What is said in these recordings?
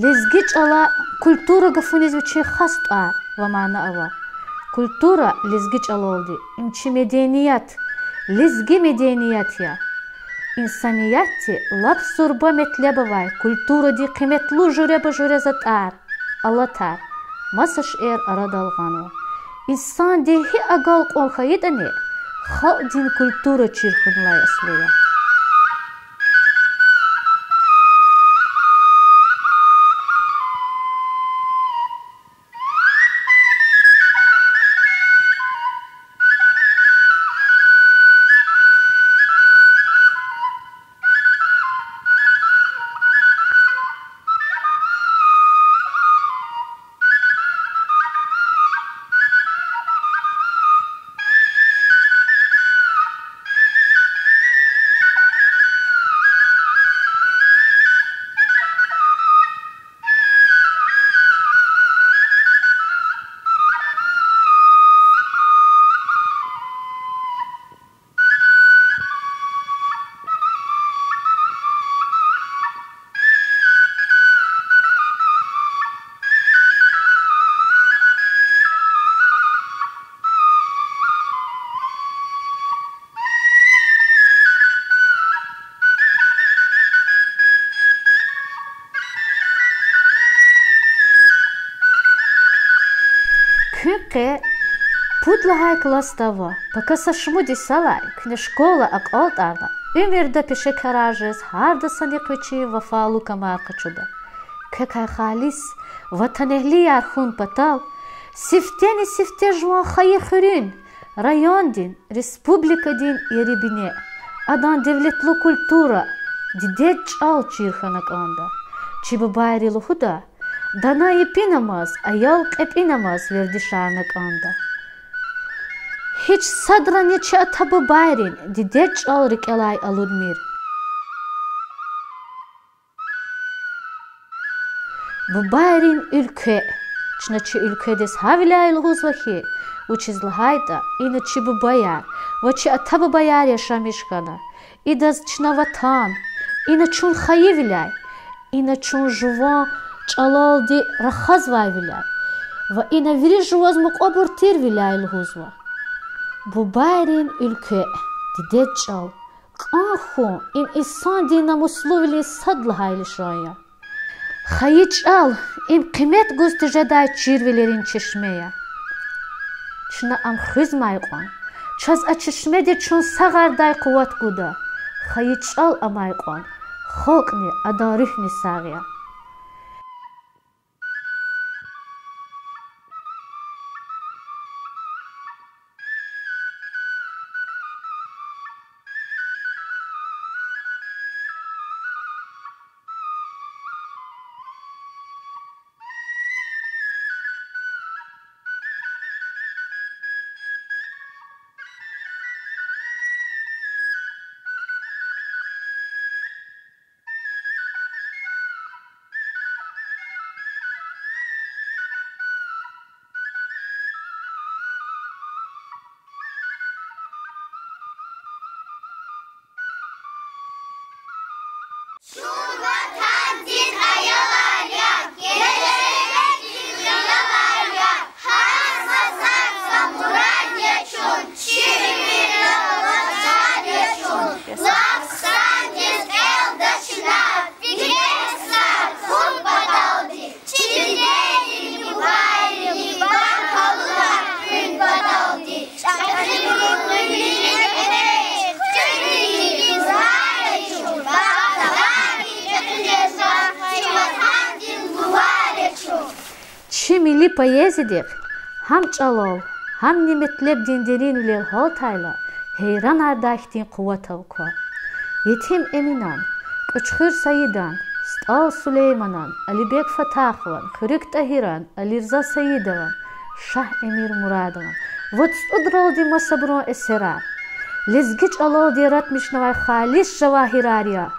لزجيج على كولتورا قفونيز بتشي خاصة ومعنى أوا كولتورا لزجيج على إمشي مدنيات لزجي مدنيات يا إنسانياتي لاب صربة متلبواي كولتورا دي قيمة لو جوري بجوري زتار الله تار مسش أراد الغانو إنسان دي هي أقل قول خيدني خلق دين كولتورا تشيرخون لا يصلويا Кюке путлахай кластава, пока сашмуди салай, кне школа ак олтарна, умерда пише каражес, харда саниквичи вафалу камарка чуда. Кекай халис, ватанехли архун патал, сифтени сифте жуан хайи хурин, район дин, республика дин ерибине, адан девлетлу культура, дидет чал чирханак анда, чиба байри лухуда, Dana ipinamaz, ayal qepinamaz verdişarnak anda. Hiç sadra neçe atabı bayrin, dideç alrik elay aludmir. Bu bayrin ülke, çnaçı ülkedes havilay lğuzvahi, учизлахайта, иначе бы бояр, вачи атаба бояр yaşamışkana, idaz çna vatan, inaçun xayivilay, inaçun juvan, Чалал ди рахаз вайвиляй, ва ина вириж возмук обуртир виляй лгузва. Бубайрин ülke, диде чал, каху ин исан ди намуслувили садлахайли шоя. Хайи чал, ин қимет густи жадай чирвилерин чешмея. Чна ам хизмай қон, чаз а чешме ди чун сагардай қуват гуда. Хайи чал амай қон, холкни адарихни сагия. Milli poezidik, ham çalov, ham nimetleb dinderin ülel haltayla, heyran ardahtin kuvatavko. Yetim Eminan, Kıçhır Sayidan, Stal Süleymanan, Alibek Fatahvan, Hırık Tahiran, Alirza Sayidovan, Şah Emir Muradovan. Вот удралди масабро эсера. Лезгич алал диратмиш навай халис шавахирария.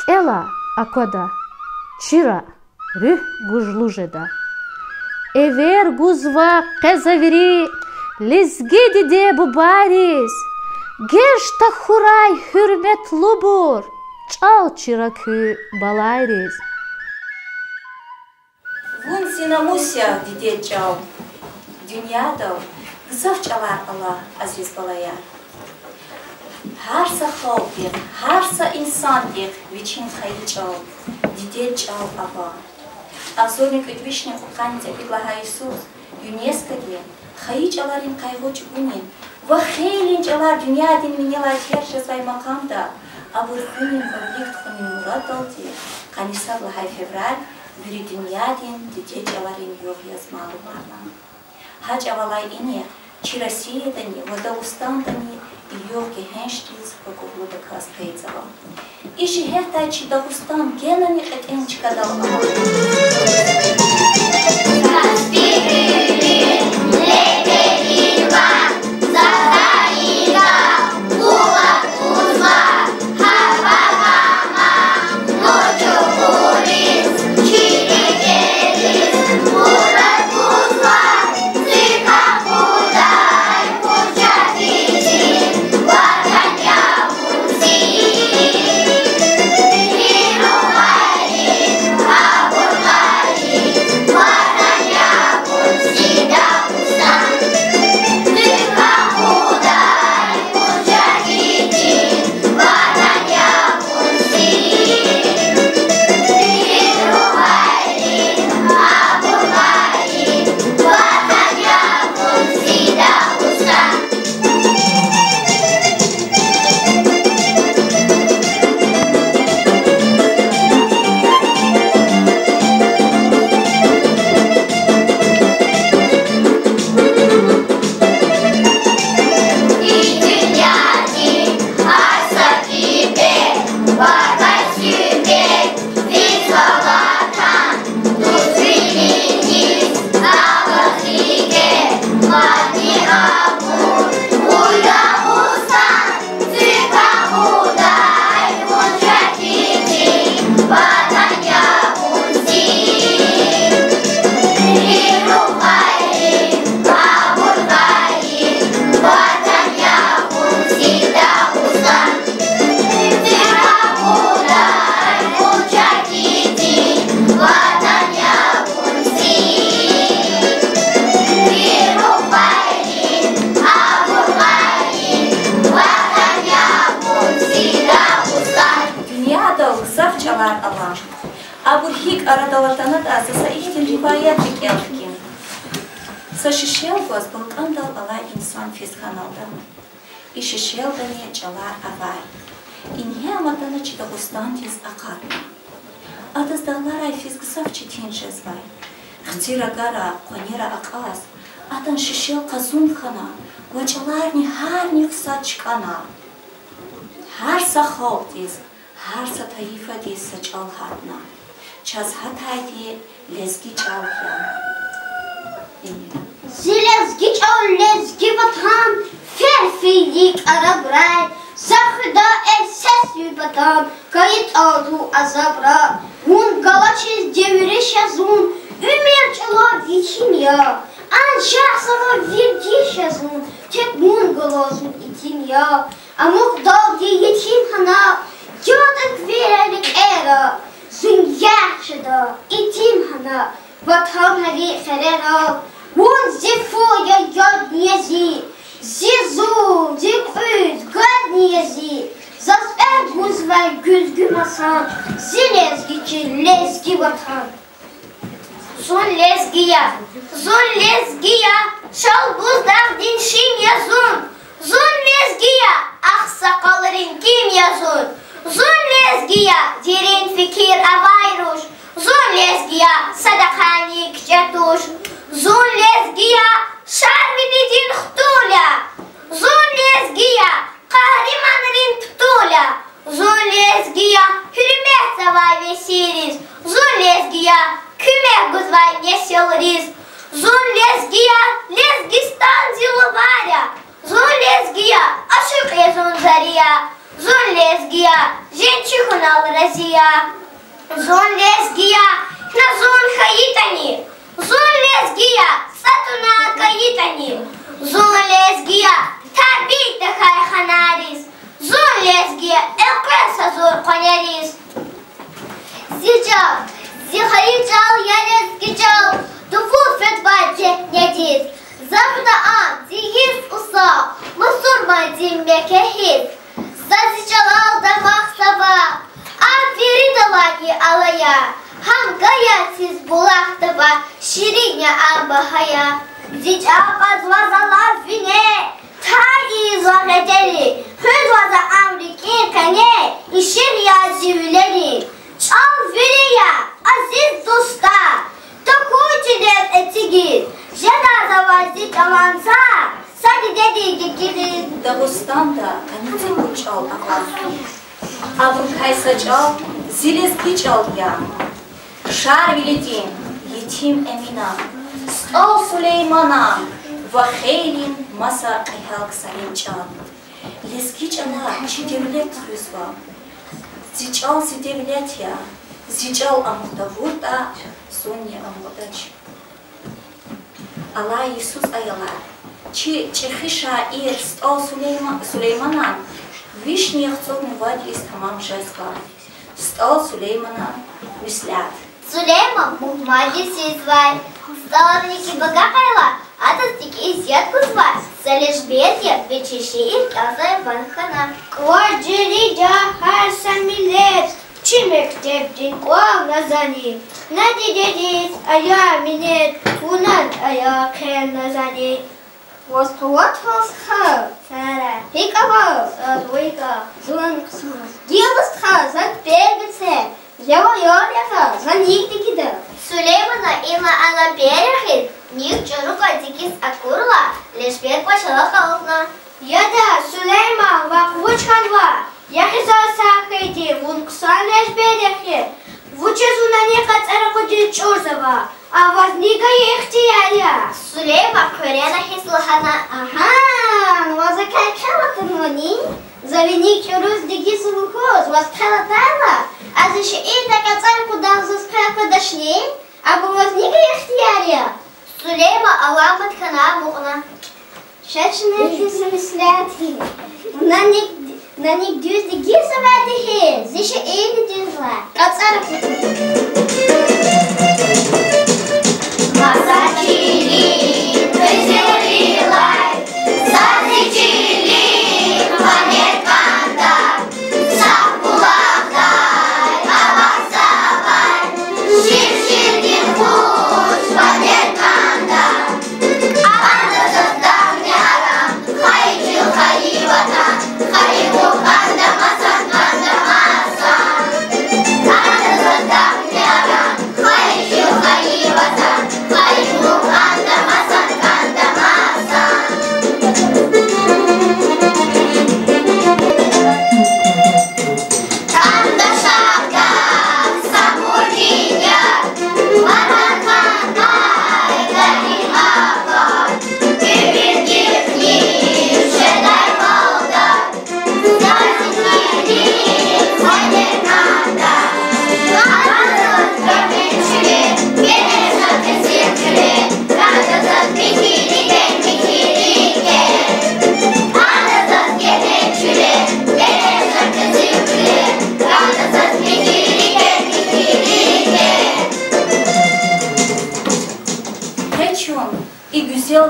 Кела акода, чира, рюх гужлужеда. Эвер гузва кезавири, лезгиди де бубарис. Гешта хурай hürmet lubur, çal çırakü balayriz. Zinamusia didetçal. Dünyada gızafçalar Allah aziz balayar. Harsa halkir, harsa insandir, viçin hayıçal, didetçal Allah. Azornik üdvişne ukanca İlaha Isus, UNESCO'ya hayıçaların kaygoç bunin, ve xeylincalar dünya dinminiler terşesay makamda, abur hunin konflikt hunin murat aldı, kanisabla hay fevral, biri dünya din didetçaların yok yazmalı varla. Hac avalay ini, чи Россия дани, в Дагестан дани, и йоги хенштиз, покоглуда каспейцева. И шихета чи Дагестан генами этенчка дала. Allah. Abur hik aradalatana da sasa ihtin rivayet bikelkin. Sa şişel goz bulkandal ala insan fizkanalda. I şişel dani çalar avay. İnhe amatana çi Dagustantiz akadna. Adız dağlaray fizgısaf çitin jezvay. Xtira gara konira akas. Adan şişel kazun khana. Goçalarni harni ksaçkana. Har saxovtiz. Har satayfa di saçal hatna. Çaz hataydi lezgi çalyan. Zilezgi çal lezgi vatan. Ferfilik arabray. Zakhda ses vatan. Kayıt aldu azabra. Hun galaçiz deviriş yazun. Ümir çala viçim ya. Anşah sana virdiş yazun. Tek mun galazun itim ya. Amok dal di yetim hana. Yoduk verelik era. Zün yaşıda itim hana. Vatan havi ferera. Hun zifoya yad niyezi. Zizu, ziküz, gad niyezi. Zasper guzver güzgü masan. Zilezgi lezgi vatan. Zun lezgiya, şal buzdav dinşin yazun. Zun lezgiya, aksakalların kim yazun. Zun lezgiya, derin fikir avayruş. Zun lezgiya, sadakani kçatuş. Zun lezgiya, şarvididin htula. Zun lezgiya, kahrimanrin птуля. Zun lezgiya, hürmet zavay vesiriz. Zun lezgiya, küme guzvay neselriz. Zun lezgiya, lezgistan zilovarya. Zun lezgiya, aşık yazun zariya. Zun lezgiya, женчихунал разия. Zun lezgiya, na zun hayitani. Zun lezgiya, satuna kayitani. Zun lezgiya, tabi takay hanaris. Zun lezgiya, elqesa zor qonaris. Zical, zihayıcal, ya lezgical. Вадим Бекехит, зазичалал дамах сава, а веридалаки алая, хам гаятис булахтава, шириня амбахая, зичака звазала вине, та излагатели, хызваза амрикин кане, иширия зивлери, чал верия, азиз дуста, такой чидет этигит, жена завазит аванса, Дагостанда каницин кучал агласки, Абуркайса чал, зилески чал я, Шар велетин, етим эмина, Стол Сулеймана, Вахейлин маса айхалк салим чал, Лески чала чидевлет хюзва, Зичал сидевлет я, Зичал амухдавурта, Сонья амудач. Алла Иисус аялар, Чехиша ир стол Сулеймана, вишних цогн вади из тамам жезла. Стол Сулеймана вислят. Сулейман Мухмади сизвай, столовники богакайла, а тастики и сетку звай, салишбетья, вечиши и казай ванхана. Кваджири джахар самилет, чимек тептин куав назани, нади дедис, ая минет, унан ая кен назани. Восход восха, сара, пикава, адвойка, зуанксу, гилустха, затбегице, ява-ява, заниктикида. Сулеймана има ала берехит, ник чорука дикис акурла, лишь бер пошла халкна. Яда Сулейман ваквучханва, яхиза сахети, вунксан лишь берехит, вучезуна не кацаракуди чурзава. А вознига ихтиярия. Сулейма кверена хислахана. Ага, ну а за какая-то мани? Завини чурус диги сулухоз, воспхала тайла. А за еще и так оцарку дал за спряко дошли. А бы вознига ихтиярия. Сулейма аламат хана мухна. Шачные хисамисляти. На них дюз диги савадихи. За еще и не дюзла. Оцарку. Масачили, веселилай, зазичили, планетканда, сапулахтай, авасавай, шир-ширдин хуш, планетканда, аванда создавнярам, хайчил хаивата, хаивуканда, масанканда, масан, аванда создавнярам, хайчил хаивата,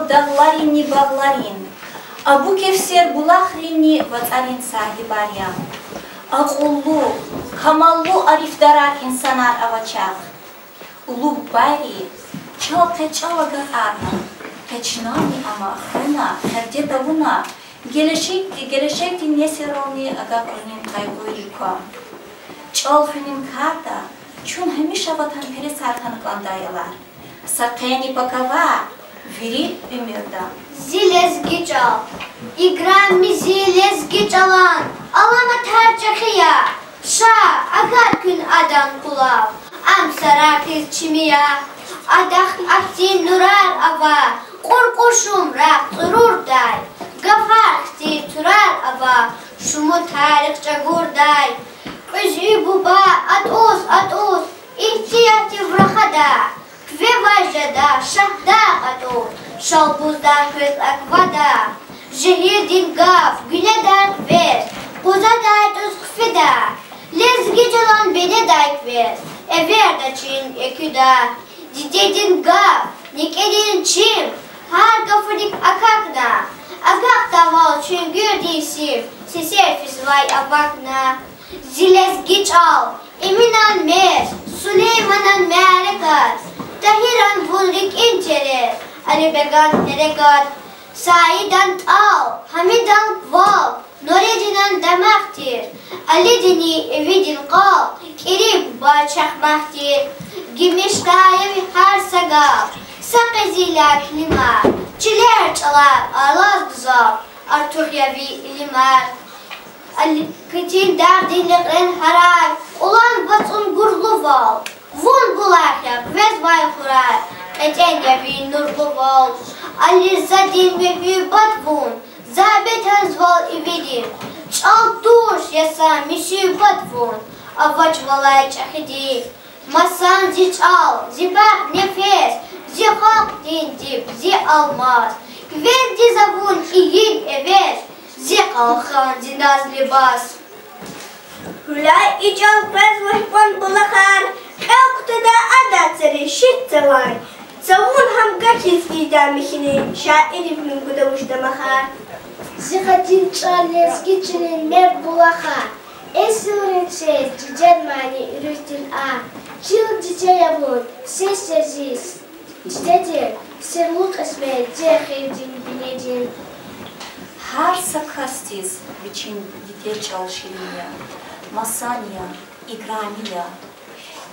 Дагларин не багларин, а букевсер булахрини ватарин сахибарьям, акуллу, камаллу арифдарар инсанар авачах, улуб байри, чал качалагар арна, качнами ама хына, хердета вуна, gelешекти несерони агакурнин кайгуирика, чал хынин карда, чун хамиша ватан пересархан кландайалар, сакени пакава, Viri ömürde. Zilezgi çal, İgrami zilezgi çalan, alama tercihia, şa agar gün adam kulav, am sarakız çimiya, adak aktin nurar ava, korkuşum rak turur day, gafar kti turar ava, şumu tarih çagur day, özü buba at oz, ihtiyatı vrahada, Kve vajada, şahda ato, şalbuzda köz akvada, jehir gaf, güneder ver, kuza dayt öz kfeda, lezgi calan bene dayk ver, ever da çin eküda, didedin gaf, nikedin çim, har gafıdik akakna, akak daval çün gürdin Yusuf, Sisefis vay abakna, Zilezgi çal, Eminan mer, Süleymanan merekat, Tahiran vulrik inceres, Ali began herekat, Saidan al, Hamidan val, Noredinan demaktir, Ali dini evidin kal, Kirib bağçakmaktir, Gimiştayı har sagav, Sakızila klima, Çiler çalar, Arlaz güzel, Artuhyavi limar, Kıtin derdinliklerin haray, Ulan batın gurlu val, Vun bulakya, Vez vay huray, Eten yavi nurlu val, Ali zadin ve büyübat vun, Zabet hans val ividin, Çal duş yasa müsübat vun, Avaç valay çahidi, Masan zi çal, zi bak nefes, zi hak din dip, zi almaz, Ver di zavun iyin evez, zi kalkan zi naz libas. Hülay ical bez vahpan bulakar, Elktada adat seri şit zavay, Zavun ham gachiz idamihini, Şair ibn Gudavuş'da mahar. Zikatin çales geçinin mer bulakar, Esurin şey ciced mani ürütün a, Çıl cice yavun, ses sessiz, Cidedir, serluk esme, cehevdin binedin. Har sakastis için dite çalışılıyor. Masanya, igramiya.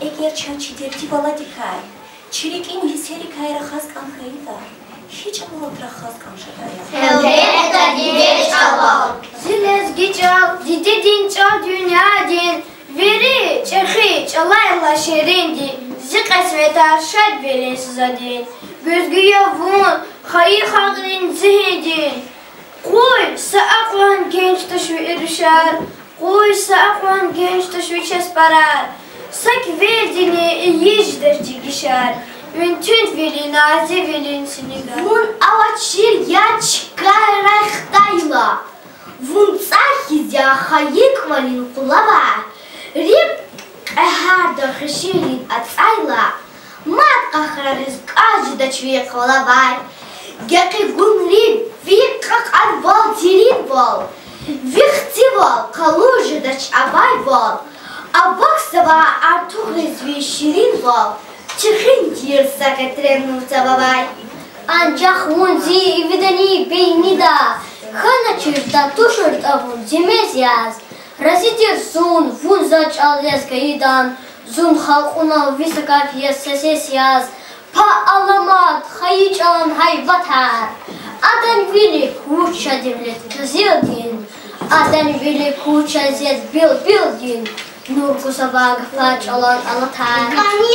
Eğer çançiderdi bala dikay, çirikin hiseri kayra haskan kayıdar. Hiç amalotra haskan şadaya. Tevhid dide çal, Zilezgi çal, didedin çal dünya din, Veri çerhi çalayla şerindi, Zikas ve tarşad verin sizadin, Gözgüye vun, hayır hagrin zihedin. Koy saaklan genç taşı erişer, Koy saaklan genç taşı çesparar, Sak verdini yicdir tigişer, Üntünt veli nazi velin sinigar. Vun avaçir ya çıkarrahtayla, Vun tsahiz ya hayık valin kulaba, Rib eharda hışirin atayla, Mat kahrariz kajda çviye kolabay, Geki gun rib vikak arval zirin vol, Vihti vol kalujda çabay vol, Abak sava artuhiz vi şirin vol, Çıkın yırsak etren nurtababay. Ancak vun zi vidani beyni da, Hana çırta tuşurt avun zimez yaz, Rasitir sun vun zaç al yaz kayıdan, Zun halkuna visakak yaz seses yaz, Pa alamat hayıç alan hayvatar, Adan vili kuça devlet kızıldin, Adan vili kuça ziyet bildin, Nur kusaba gıfaç alan alatar. Kani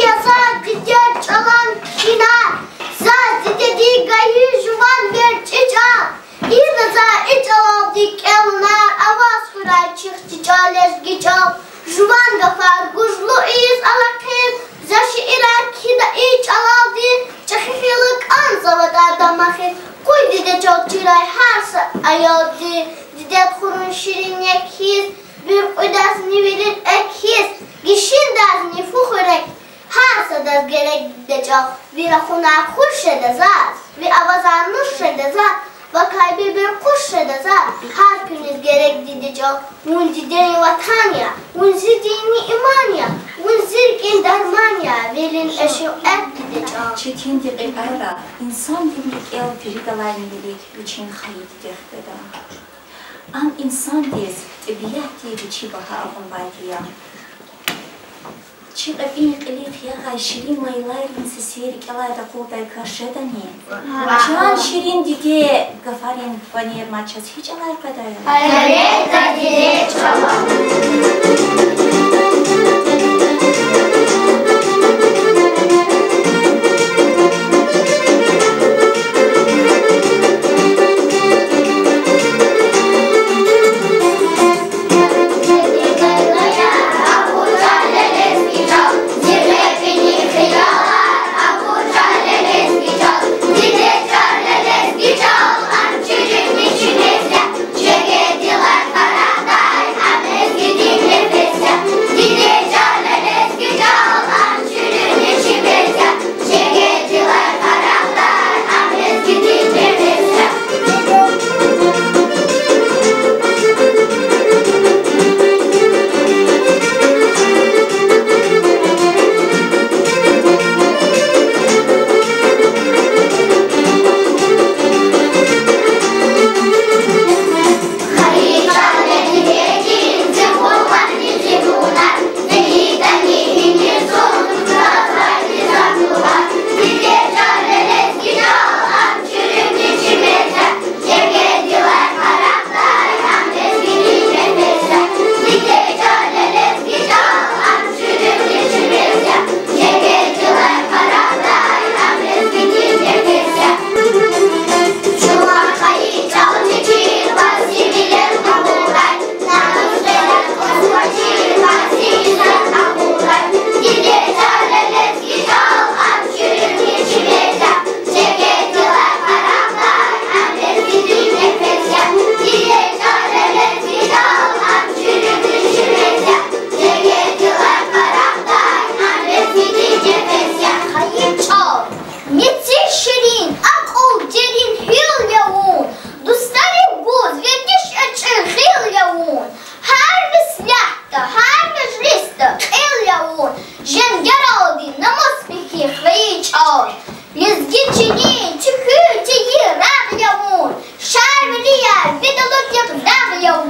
yazar, dide çalan kinar, Zaz dide gayı juvan ver çiçal, İzaza iç al dik elnar, Avaz huray çık çales giçal, Juvan gafar guzlu iz alakir, Zaşı irar kida iç alaldi, Çahihilik an zavada damahir, Kuy dide çok çıray harsa ayaldi, Dide kurun şirin yekiz, Bir udas nivelir ekhiz, Gişin daz nifuhurek, Harsa daz gerek dide çok, Bir akuna kurşede zat, Bir avazan nurşede zat, Vakaybi bir kurşede zat, Her küniz gerek dide çok, Vun dideni vatanya, Vun zidini imanya, Vun zirgin darmanya, Velin eşi et dide çok. Çetin dili ayra, insan dimlik el firidalayın bilik, için hayit dehteda. Am insan des, tebiyat diye biçi baha avun baydiya. Çık abinik elif yağa şirin mayılayın seseri kalayda kolday karşıdani. Çan şirin dide, gafarin vanir maçaz hiç alay kadaya. Hayret da dide çalan. Gidin nefes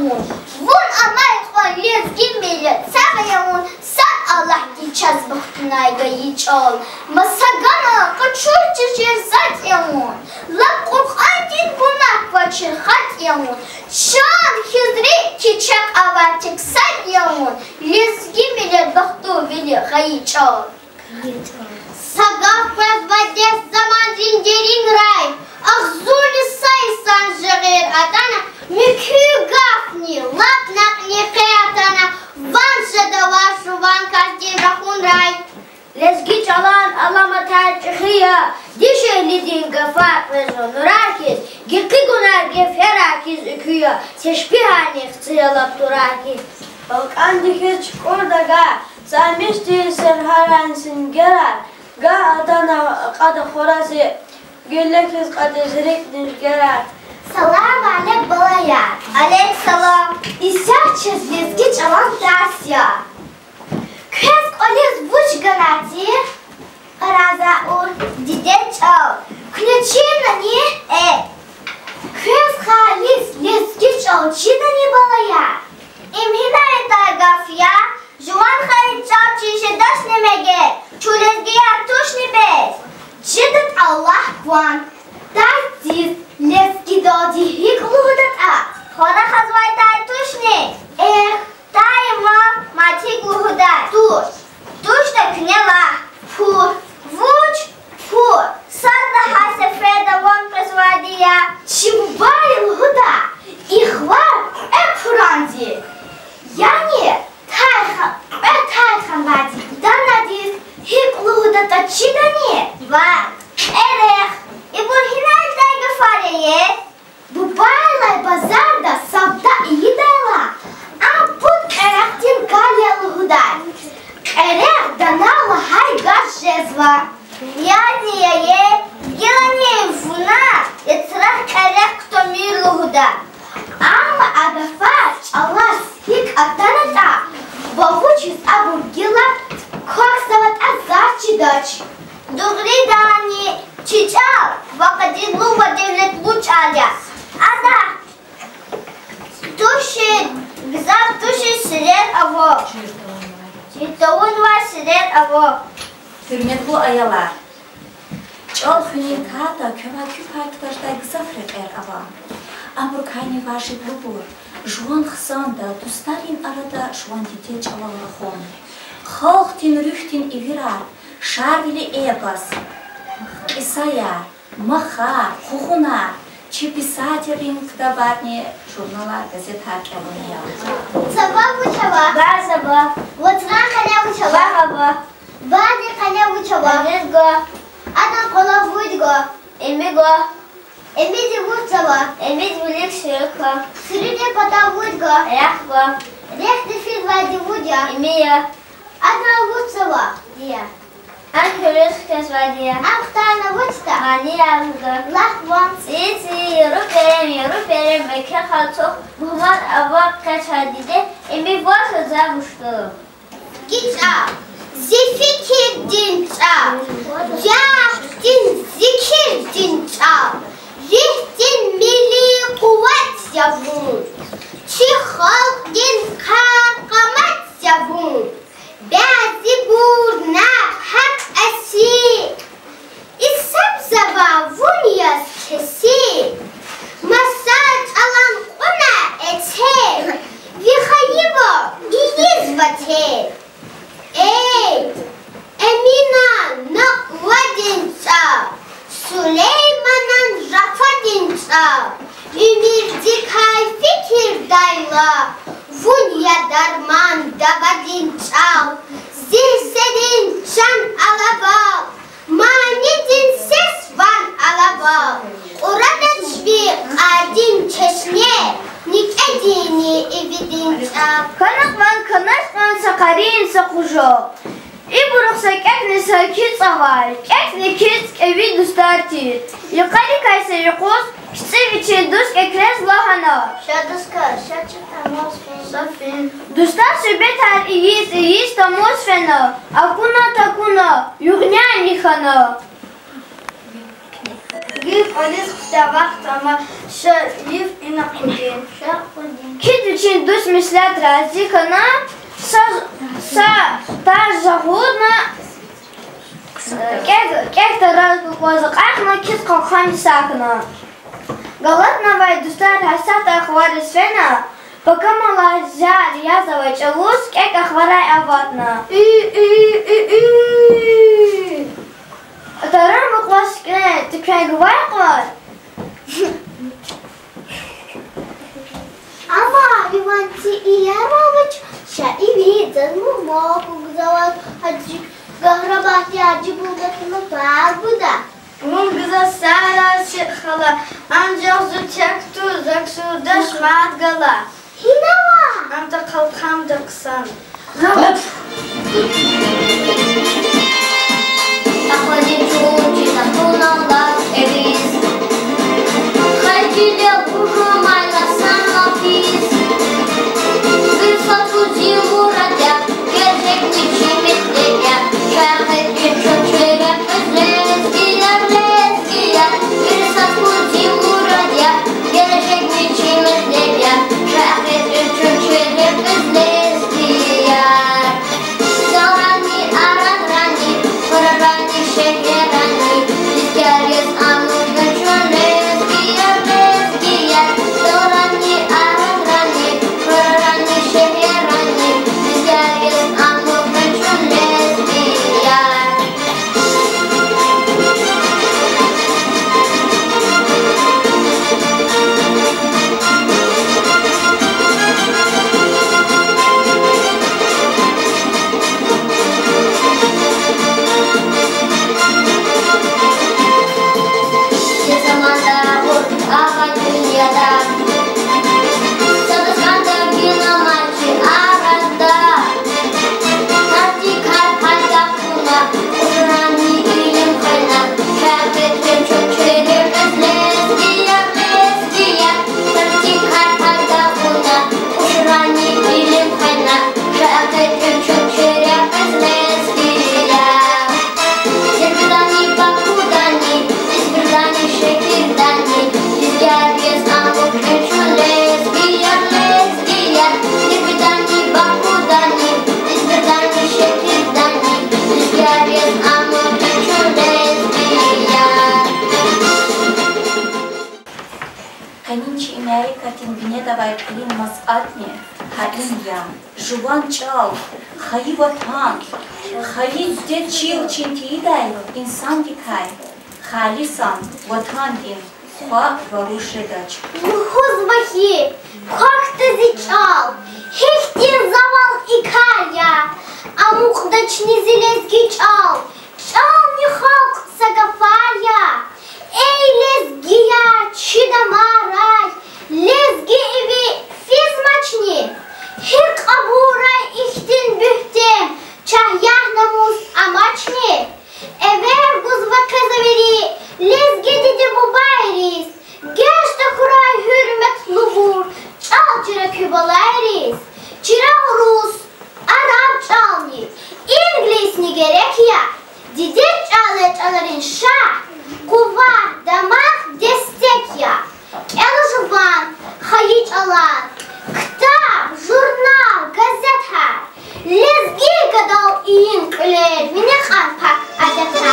Сагаямун, вон амайхон лезги милет, Сагаямун, сад Аллах дичас бахтунайга ичол, Масагана качурчи жерзат ямун, Лак Курхан дин бунак вачир хат ямун, Шан хизри кичак аватик сад ямун, Лезги милет бахту вили хаичол. Сагав производец zaman zincirin ray, Ах зули сайсан жагир атана, Микю гафни, лап накни кеатана, Ван жадава шуван каждый рахун рай. Лезги çalan alama tercihiya, dişeli dinga farklı nurakis, gilki gunar geferakiz üküya, seşbihani xtiyalap durakis. Balkan dikiz ordaga, Samişti serharansin gerar, Ga adana qadı xorası, Güllekliz qadı zirikdir gerar. Salam alek balaya. Alek salam. İsyaçız lezgi çalan Dasya. Kız oliz vuç ganati. Araza ur dide çal. Ключина не Kız halis lezgi çal çida ne balaya. İmhina etar gafya. Juan hayır çal çişe daş nemege. Çu lezgi yartuş ne bez. Çidat Allah kwan. Дайдис лески доди хиклудат а. Хора хазвай тай тушни. Тайма мати глуда. Туш. Туш да кнела. Пур. Вуч. Пур. Садна хасе фреда вон производия. Чимбай лгуда. Ихвар франзи. Яни тайхан вади. Данадис хиклудат а чидани. Ва. Эрех. İburhinay dayga fareye, bu baylay bazarda sabda iyi dayla, amput erektin galyalı huday. Erek danala hay gaz jezva. Yani ye, gelanye vuna, yetrah erek tomirlu huday. Ama adafaç Allah hik atanata, bavuçiz aburgila, korsavat azarçı daç. Doğru dani, çiçal, vakadin luva devlet luçalya. Ada, tuşi, güzel tuşi sirer avo. Çitavun var sirer avo. Hürmetli ayalar. Çol hünin kata köva küpartlaşta gızafret ava. Amur kayni vaşı blubur. Жуан хсанда, тустарин арада жуан дите чалала хон. Халхтин рюхтин и вирар. Шарвили эпос, Исая, Маха, Хухуна, чи писателин ктабатни журнала газета Кявуния. Саба бучава. Бар sabah, Вотра халя бучава. hava, Бади халя бучава. Vezgo, Адам кола вудго. emigo, Эмиди вудцава. emiz bilik şirka, Сриде пата вудго. yakgo, Рехте фил вади вудя. emiya, Адам вудцава. Дия. ankörüz kesvadiya, Ахтана вудста. mani yazgo. Лахван. Sisi yürü perim, mekan halçok, buhman avak kaç hadide, emi varsa zamuştu. Gica. Zifikir dinca. Yahdin zikir dinca. Rihtin milli kuvvet yavun. Çi halk din kakamat yavun. Bazı burna hak esir. İsem zavavun yaz kesir. Masaj alan kuna eter. Vihayivo iyiz vater. Ey! Emina nakvadinca. Süleyman'ın rafadinca. Ümirdikay fikir dayla. Vunya darman davadinca. Zilsedin can alabal. Manidin ses van alabal. Orada çbi adin çeşne. Ник edini evidinca. Kanatman sakarin sakujo. İburuksa kekne sakit savar, kekne kit evi dustarti. Yukarı kaysa yukuz, kitseviçi dusk ekres lahana. Şaduska, şaçıta mosfen. Dustar sübetar iyiz tamuz fena. Akuna takuna, yugnya nihana. Gif aliz kutavak tama, Şerif inakudin. Kid очень душ мислят разикана, даже годно, как-то раз буквально ахна киска хамисакна. Голодного дустар хасата хвали свена, пока малазя рязовая чалус, как хварай аватна. Это рама классная, ты край говорила? Ama Ivanti Iyarovich şairi canım muhafızlar hacı gahrabati hacı bulgatını barbuda. Он безосара сихала, анжел зутекту заксуда шматгала. Hinava. Анта калкам даксан. Охлади чучи, запуналась эвис. Ходили бужумай на санлафис. Высоту зиму родят, герзек ничими следят. Шахети чучеря, леския. Высоту зиму родят, герзек ничими следят. Шахети чучеря, леския. Зарани, арарани, парарани, шехерани. Лискярис, анушка, чулеския. Зарани, арарани, парарани, шехерани. Лискярис, анушка, чулеския. Канинчи Америка тингне давай клин масатне, хаин ям, жуван чал, хаи ватан, хаи дед чил чинтидай, инсан дикай, халисан, ватан дин, хва варуши дач. Хузбахи, как ты зичал, хихтин завал и каря, а мухдачни зелезги чал, чал не халк сагафаря. Ey lezgiya çidamaraj, lezgi evi fizmaçni, hik aburay ihtin bühtim, çahyah namus amaçni, ever guzva kazaveri, lezgi dedi bu bayris, geçte kuray hürmet lubur, çal çıra kübalayris, çıra Rus, Arap çalni, İngilizni gerek ya, didet çalarin şah, Кува, дамах, дестек я. Элжван, хаич алан. Ктаб, журнал, газета. Лезги гадал иин клер. Меня хан пак адета.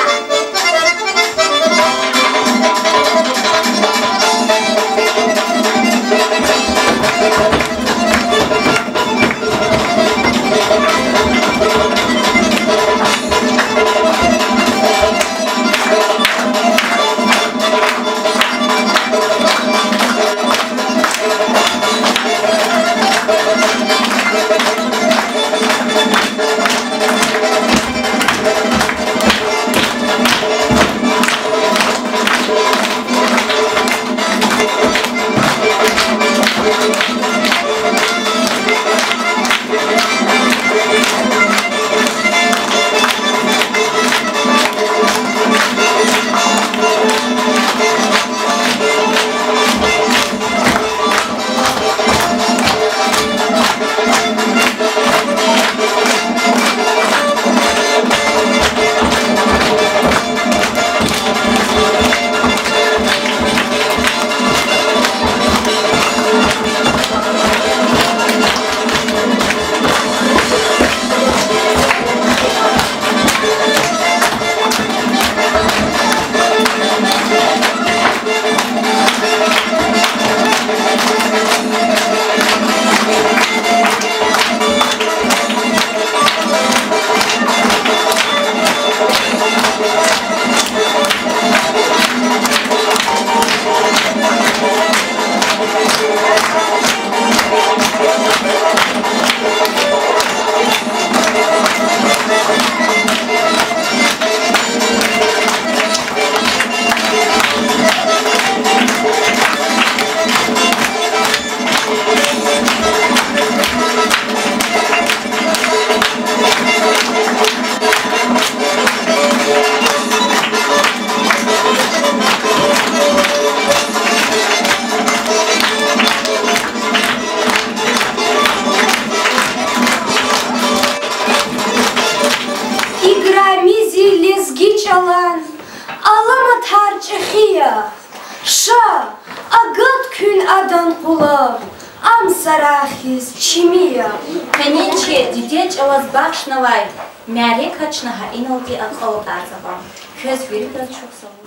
Пениче, дидеч аваз бахшнавай, мярек хачнаха иналги акол гарзабам. Köz verip çok sağ